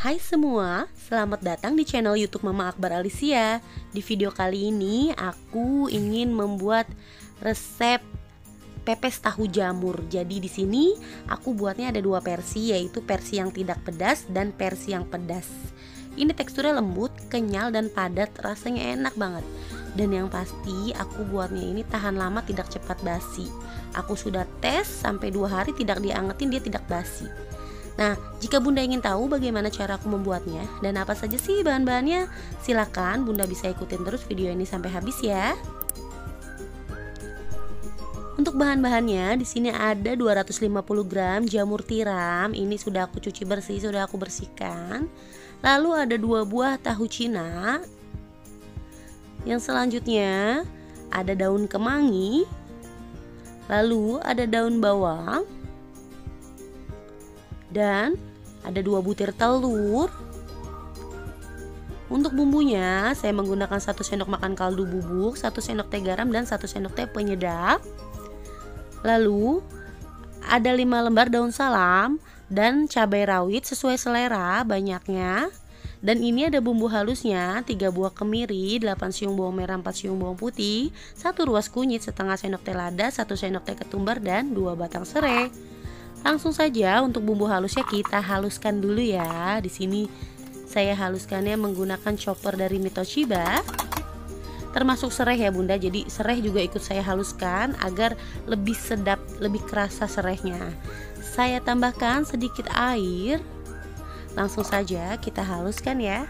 Hai semua, selamat datang di channel YouTube Mama Akbar Alicia. Di video kali ini aku ingin membuat resep pepes tahu jamur. Jadi di sini aku buatnya ada dua versi, yaitu versi yang tidak pedas dan versi yang pedas. Ini teksturnya lembut, kenyal dan padat, rasanya enak banget. Dan yang pasti aku buatnya ini tahan lama, tidak cepat basi. Aku sudah tes sampai 2 hari tidak diangetin, dia tidak basi. Nah, jika Bunda ingin tahu bagaimana cara aku membuatnya dan apa saja sih bahan-bahannya, silakan Bunda bisa ikutin terus video ini sampai habis ya. Untuk bahan-bahannya di sini ada 250 gram jamur tiram. Ini sudah aku cuci bersih, sudah aku bersihkan. Lalu ada 2 buah tahu Cina. Yang selanjutnya ada daun kemangi. Lalu ada daun bawang. Dan ada 2 butir telur. Untuk bumbunya saya menggunakan 1 sendok makan kaldu bubuk, 1 sendok teh garam dan 1 sendok teh penyedap. Lalu ada 5 lembar daun salam dan cabai rawit sesuai selera banyaknya. Dan ini ada bumbu halusnya, 3 buah kemiri, 8 siung bawang merah, 4 siung bawang putih, 1 ruas kunyit, setengah sendok teh lada, 1 sendok teh ketumbar dan 2 batang serai. Langsung saja untuk bumbu halusnya kita haluskan dulu ya. Di sini saya haluskannya menggunakan chopper dari Mitoshiba. Termasuk serai ya Bunda. Jadi serai juga ikut saya haluskan agar lebih sedap, lebih kerasa serainya. Saya tambahkan sedikit air. Langsung saja kita haluskan ya.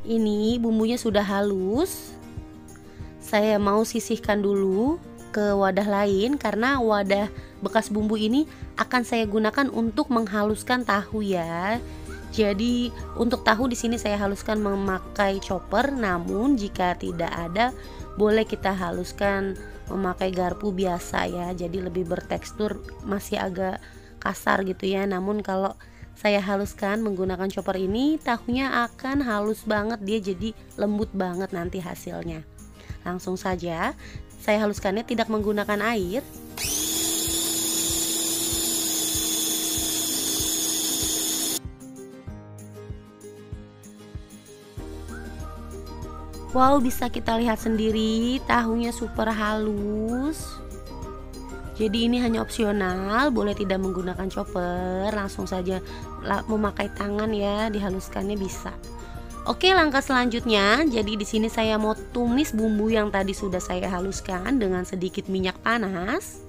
Ini bumbunya sudah halus. Saya mau sisihkan dulu ke wadah lain karena wadah bekas bumbu ini akan saya gunakan untuk menghaluskan tahu ya. Jadi untuk tahu di sini saya haluskan memakai chopper, namun jika tidak ada boleh kita haluskan memakai garpu biasa ya. Jadi lebih bertekstur, masih agak kasar gitu ya. Namun kalau saya haluskan menggunakan chopper ini, tahunya akan halus banget, dia jadi lembut banget nanti hasilnya. Langsung saja saya haluskannya tidak menggunakan air. Wow, bisa kita lihat sendiri tahunya super halus. Jadi ini hanya opsional, boleh tidak menggunakan chopper, langsung saja memakai tangan ya, dihaluskannya bisa. Oke, langkah selanjutnya, jadi di sini saya mau tumis bumbu yang tadi sudah saya haluskan dengan sedikit minyak panas.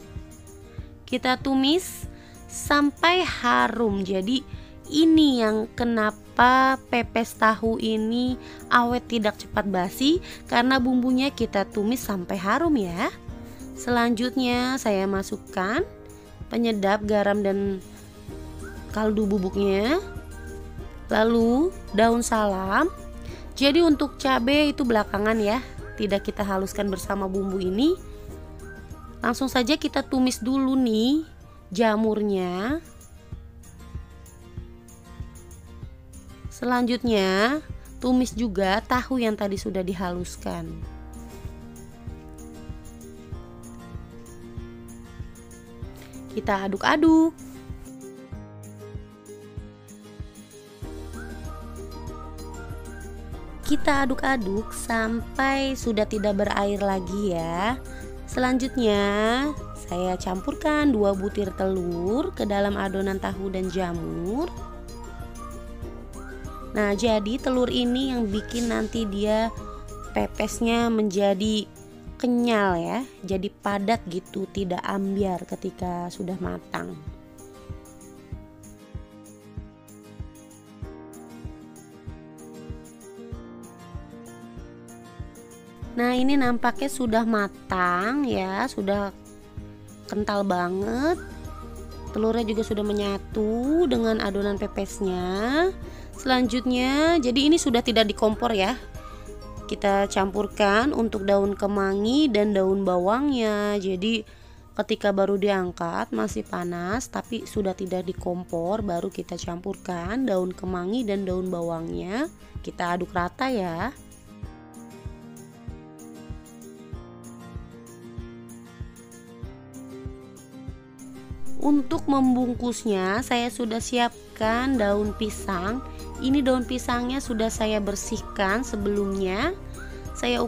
Kita tumis sampai harum. Jadi ini yang kenapa pepes tahu ini awet tidak cepat basi, karena bumbunya kita tumis sampai harum ya. Selanjutnya saya masukkan penyedap, garam dan kaldu bubuknya. Lalu daun salam. Jadi untuk cabai itu belakangan ya, tidak kita haluskan bersama bumbu ini. Langsung saja kita tumis dulu nih jamurnya. Selanjutnya tumis juga tahu yang tadi sudah dihaluskan. Kita aduk-aduk. Kita aduk-aduk sampai sudah tidak berair lagi ya. Selanjutnya saya campurkan 2 butir telur ke dalam adonan tahu dan jamur. Nah, jadi telur ini yang bikin nanti dia pepesnya menjadi kenyal ya, jadi padat gitu, tidak ambyar ketika sudah matang. Nah, ini nampaknya sudah matang ya, sudah kental banget. Telurnya juga sudah menyatu dengan adonan pepesnya. Selanjutnya, jadi ini sudah tidak di kompor ya. Kita campurkan untuk daun kemangi dan daun bawangnya. Jadi Ketika baru diangkat masih panas tapi sudah tidak di kompor, baru kita campurkan daun kemangi dan daun bawangnya. Kita aduk rata ya. Untuk membungkusnya saya sudah siapkan daun pisang. Ini daun pisangnya sudah saya bersihkan sebelumnya. Saya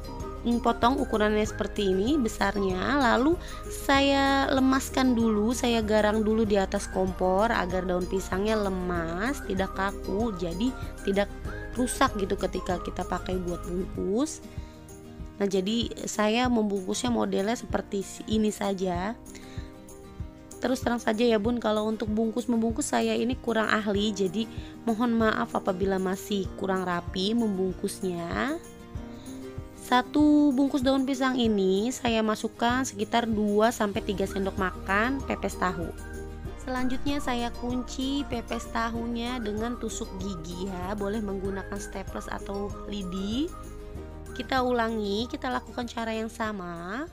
potong ukurannya seperti ini besarnya, lalu saya lemaskan dulu, saya garang dulu di atas kompor agar daun pisangnya lemas, tidak kaku, jadi tidak rusak gitu ketika kita pakai buat bungkus. Nah, jadi saya membungkusnya modelnya seperti ini saja. Terus terang saja ya Bun, kalau untuk membungkus saya ini kurang ahli, jadi mohon maaf apabila masih kurang rapi membungkusnya. Satu bungkus daun pisang ini saya masukkan sekitar 2-3 sendok makan pepes tahu. Selanjutnya saya kunci pepes tahunya dengan tusuk gigi ya, boleh menggunakan staples atau lidi. Kita ulangi, kita lakukan cara yang sama.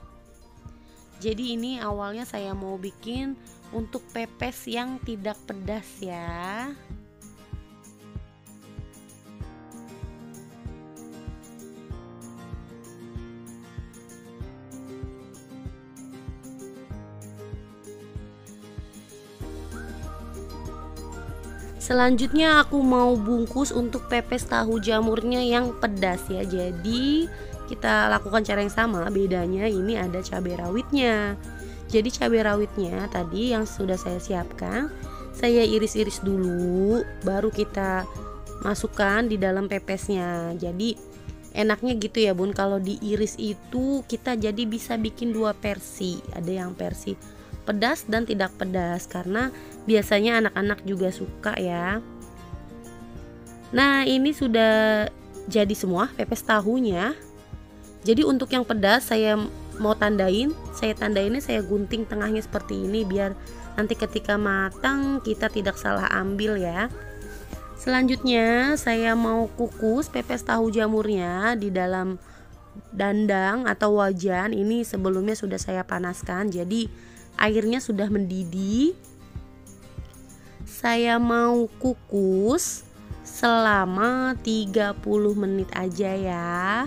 Jadi ini awalnya saya mau bikin untuk pepes yang tidak pedas ya. Selanjutnya aku mau bungkus untuk pepes tahu jamurnya yang pedas ya. Jadi kita lakukan cara yang sama, bedanya ini ada cabai rawitnya. Jadi cabai rawitnya tadi yang sudah saya siapkan, saya iris-iris dulu, baru kita masukkan di dalam pepesnya. Jadi enaknya gitu ya Bun, kalau diiris itu kita jadi bisa bikin dua versi. Ada yang versi pedas dan tidak pedas, karena biasanya anak-anak juga suka ya. Nah, ini sudah jadi semua pepes tahunya. Jadi untuk yang pedas saya mau tandainnya saya gunting tengahnya seperti ini, biar nanti ketika matang kita tidak salah ambil ya. Selanjutnya saya mau kukus pepes tahu jamurnya di dalam dandang atau wajan. Ini sebelumnya sudah saya panaskan, jadi airnya sudah mendidih. Saya mau kukus selama 30 menit aja ya.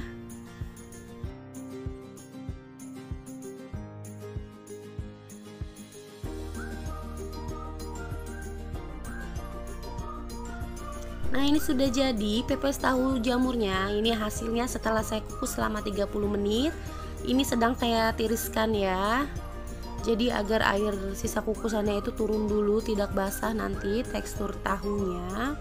Nah, ini sudah jadi pepes tahu jamurnya. Ini hasilnya setelah saya kukus selama 30 menit. Ini sedang saya tiriskan ya. Jadi agar air sisa kukusannya itu turun dulu, tidak basah nanti tekstur tahunya.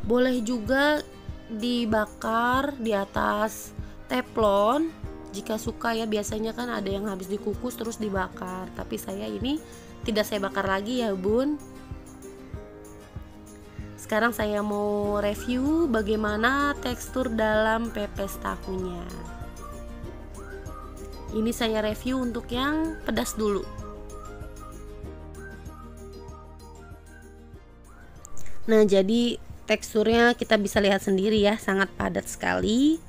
Boleh juga dibakar di atas teflon jika suka ya. Biasanya kan ada yang habis dikukus terus dibakar, tapi saya ini tidak saya bakar lagi ya Bun. Sekarang saya mau review bagaimana tekstur dalam pepes tahunya. Ini saya review untuk yang pedas dulu. Nah, jadi teksturnya kita bisa lihat sendiri ya, sangat padat sekali.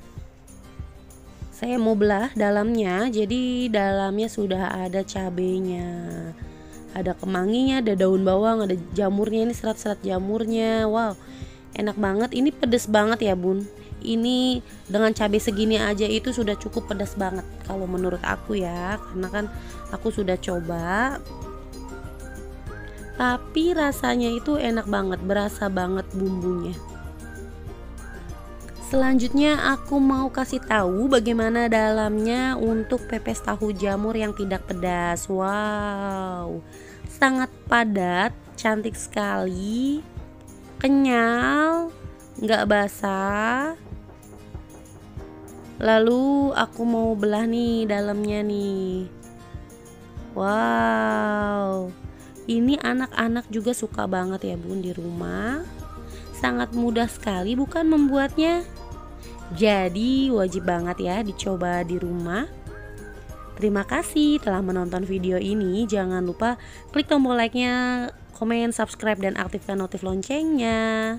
Saya mau belah dalamnya, jadi dalamnya sudah ada cabenya, ada kemanginya, ada daun bawang, ada jamurnya, ini serat-serat jamurnya. Wow, enak banget. Ini pedes banget ya Bun. Ini dengan cabai segini aja itu sudah cukup pedas banget kalau menurut aku ya, karena kan aku sudah coba. Tapi rasanya itu enak banget, berasa banget bumbunya. Selanjutnya aku mau kasih tahu bagaimana dalamnya untuk pepes tahu jamur yang tidak pedas. Wow, sangat padat, cantik sekali, kenyal, nggak basah. Lalu aku mau belah nih dalamnya nih. Wow, ini anak-anak juga suka banget ya Bun di rumah. Sangat mudah sekali bukan membuatnya. Jadi wajib banget ya dicoba di rumah. Terima kasih telah menonton video ini. Jangan lupa klik tombol like-nya, komen, subscribe, dan aktifkan notif loncengnya.